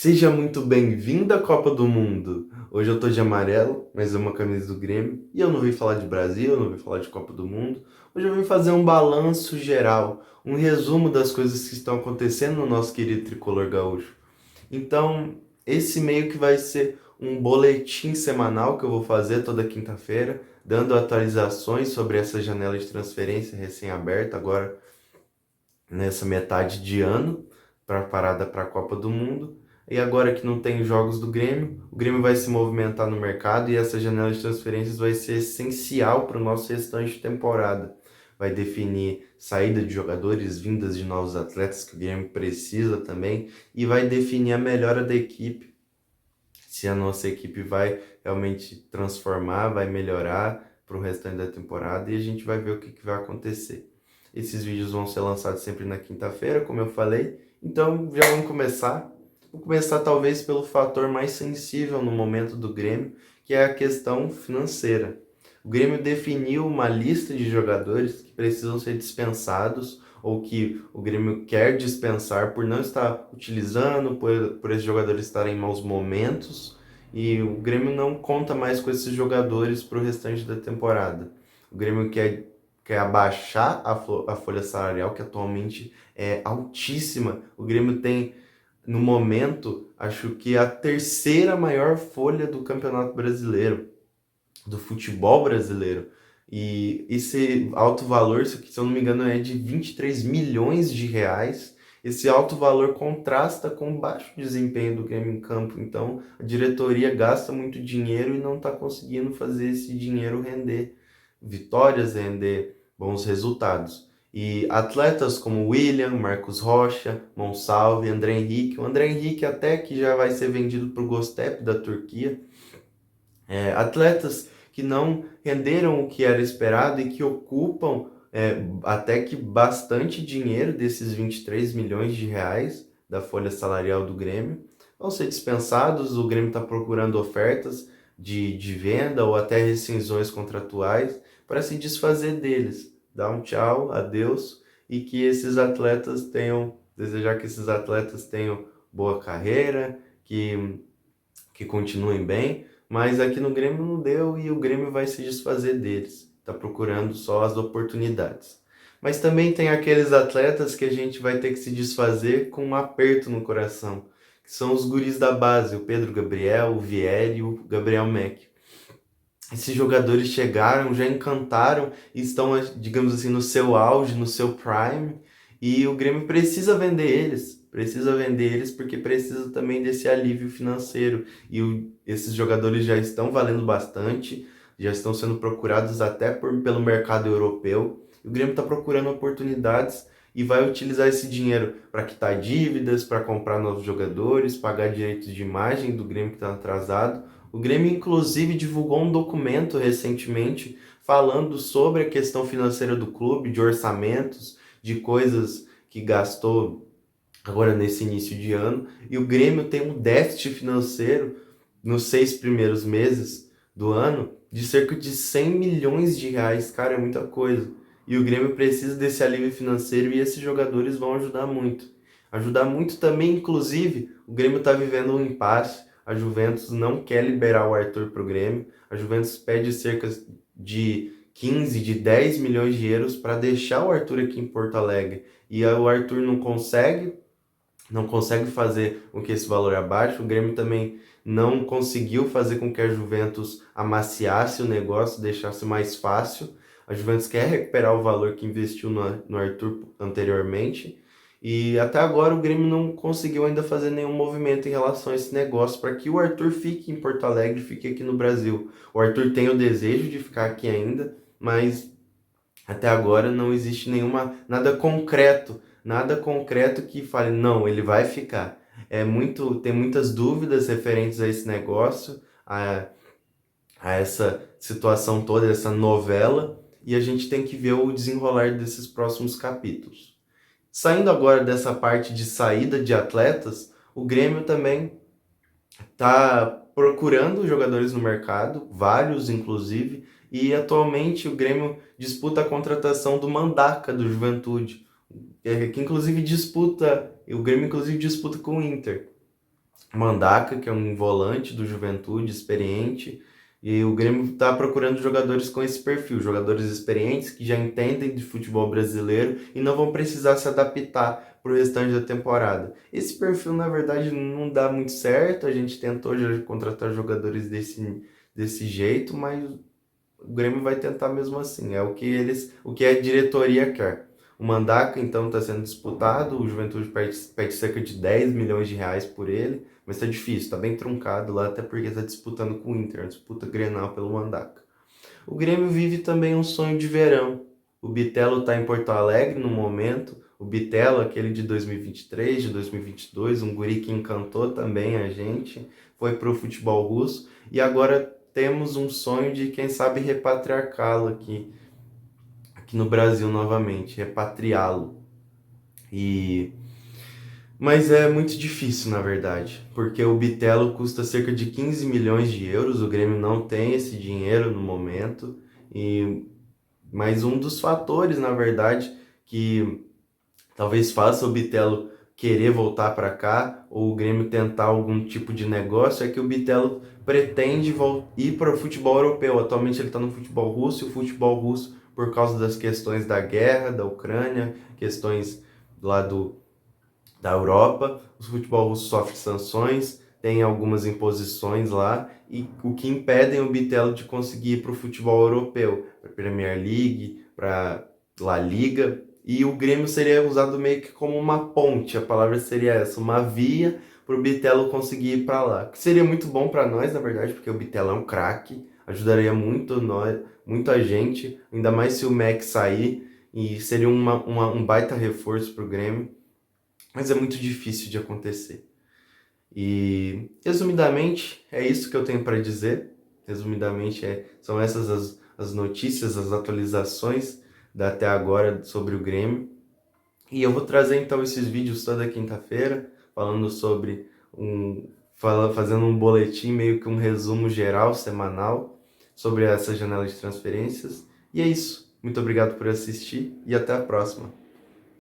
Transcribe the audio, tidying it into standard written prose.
Seja muito bem-vindo à Copa do Mundo. Hoje eu tô de amarelo, mas é uma camisa do Grêmio. E eu não vim falar de Brasil, eu não vim falar de Copa do Mundo. Hoje eu vim fazer um balanço geral, um resumo das coisas que estão acontecendo no nosso querido tricolor gaúcho. Então, esse meio que vai ser um boletim semanal que eu vou fazer toda quinta-feira, dando atualizações sobre essa janela de transferência recém-aberta agora nessa metade de ano, preparada para a Copa do Mundo. E agora que não tem jogos do Grêmio, o Grêmio vai se movimentar no mercado e essa janela de transferências vai ser essencial para o nosso restante de temporada. Vai definir saída de jogadores, vindas de novos atletas que o Grêmio precisa também e vai definir a melhora da equipe, se a nossa equipe vai realmente transformar, vai melhorar para o restante da temporada e a gente vai ver o que vai acontecer. Esses vídeos vão ser lançados sempre na quinta-feira, como eu falei, então já vamos começar. Vou começar talvez pelo fator mais sensível no momento do Grêmio, que é a questão financeira. O Grêmio definiu uma lista de jogadores que precisam ser dispensados ou que o Grêmio quer dispensar por não estar utilizando, por esses jogadores estarem em maus momentos, e o Grêmio não conta mais com esses jogadores para o restante da temporada. O Grêmio quer abaixar a folha salarial, que atualmente é altíssima. O Grêmio tem, no momento, acho que a terceira maior folha do Campeonato Brasileiro, do futebol brasileiro. E esse alto valor, isso aqui, se eu não me engano, é de 23 milhões de reais. Esse alto valor contrasta com o baixo desempenho do Grêmio em campo. Então, a diretoria gasta muito dinheiro e não está conseguindo fazer esse dinheiro render vitórias, render bons resultados. E atletas como William, Marcos Rocha, Monsalve, André Henrique. O André Henrique até que já vai ser vendido para o Göztepe da Turquia. Atletas que não renderam o que era esperado e que ocupam até que bastante dinheiro desses 23 milhões de reais da folha salarial do Grêmio vão ser dispensados. O Grêmio está procurando ofertas de venda ou até rescisões contratuais para se desfazer deles, dar um tchau, adeus, e que esses atletas tenham, desejar que esses atletas tenham boa carreira, que continuem bem, mas aqui no Grêmio não deu e o Grêmio vai se desfazer deles. Está procurando só as oportunidades. Mas também tem aqueles atletas que a gente vai ter que se desfazer com um aperto no coração, que são os guris da base, o Pedro Gabriel, o Vieri e o Gabriel Mack. Esses jogadores chegaram, já encantaram e estão, digamos assim, no seu auge, no seu prime, e o Grêmio precisa vender eles porque precisa também desse alívio financeiro. E esses jogadores já estão valendo bastante, já estão sendo procurados até pelo mercado europeu. O Grêmio está procurando oportunidades e vai utilizar esse dinheiro para quitar dívidas, para comprar novos jogadores, pagar direitos de imagem do Grêmio que está atrasado. O Grêmio, inclusive, divulgou um documento recentemente falando sobre a questão financeira do clube, de orçamentos, de coisas que gastou agora nesse início de ano. E o Grêmio tem um déficit financeiro nos 6 primeiros meses do ano de cerca de 100 milhões de reais. Cara, é muita coisa. E o Grêmio precisa desse alívio financeiro e esses jogadores vão ajudar muito. Ajudar muito também, inclusive, o Grêmio está vivendo um impasse. A Juventus não quer liberar o Arthur para o Grêmio. A Juventus pede cerca de 15, de 10 milhões de euros para deixar o Arthur aqui em Porto Alegre. E o Arthur não consegue fazer com que esse valor abaixe. O Grêmio também não conseguiu fazer com que a Juventus amaciasse o negócio, deixasse mais fácil. A Juventus quer recuperar o valor que investiu no Arthur anteriormente. E até agora o Grêmio não conseguiu ainda fazer nenhum movimento em relação a esse negócio para que o Arthur fique em Porto Alegre, fique aqui no Brasil. O Arthur tem o desejo de ficar aqui ainda, mas até agora não existe nada concreto que fale, não, ele vai ficar. Tem muitas dúvidas referentes a esse negócio, a essa situação toda, essa novela, e a gente tem que ver o desenrolar desses próximos capítulos. Saindo agora dessa parte de saída de atletas, o Grêmio também está procurando jogadores no mercado, vários inclusive, e atualmente o Grêmio disputa a contratação do Mandaka, do Juventude, que inclusive o Grêmio inclusive disputa com o Inter. Mandaka, que é um volante do Juventude, experiente, e o Grêmio está procurando jogadores com esse perfil, jogadores experientes que já entendem de futebol brasileiro e não vão precisar se adaptar para o restante da temporada. Esse perfil, na verdade, não dá muito certo, a gente tentou já contratar jogadores desse jeito, mas o Grêmio vai tentar mesmo assim, é o que a diretoria quer. O Mandaka, então, está sendo disputado, o Juventude pede cerca de 10 milhões de reais por ele, mas tá difícil, tá bem truncado lá, até porque tá disputando com o Inter, a disputa Grenal pelo Mandaka. O Grêmio vive também um sonho de verão. O Bitelo tá em Porto Alegre no momento, o Bitelo, aquele de 2023, de 2022, um guri que encantou também a gente, foi pro futebol russo, e agora temos um sonho de, quem sabe, repatriá-lo aqui no Brasil novamente, repatriá-lo. E Mas é muito difícil, na verdade, porque o Bitelo custa cerca de 15 milhões de euros, o Grêmio não tem esse dinheiro no momento, e mais um dos fatores, na verdade, que talvez faça o Bitelo querer voltar para cá, ou o Grêmio tentar algum tipo de negócio, é que o Bitelo pretende ir para o futebol europeu. Atualmente ele está no futebol russo, e o futebol russo, por causa das questões da guerra, da Ucrânia, questões lá da Europa, o futebol russo sofre sanções, tem algumas imposições lá, e o que impedem o Bitelo de conseguir ir para o futebol europeu, para a Premier League, para La Liga, e o Grêmio seria usado meio que como uma ponte, a palavra seria essa, uma via para o Bitelo conseguir ir para lá, que seria muito bom para nós, na verdade, porque o Bitelo é um craque, ajudaria muito nós, muita gente, ainda mais se o Mac sair, e seria um baita reforço para o Grêmio, mas é muito difícil de acontecer. E, resumidamente, é isso que eu tenho para dizer. Resumidamente, são essas as notícias, as atualizações da até agora sobre o Grêmio. E eu vou trazer então esses vídeos toda quinta-feira, falando sobre fazendo um boletim, meio que um resumo geral, semanal, sobre essa janela de transferências. E é isso. Muito obrigado por assistir e até a próxima.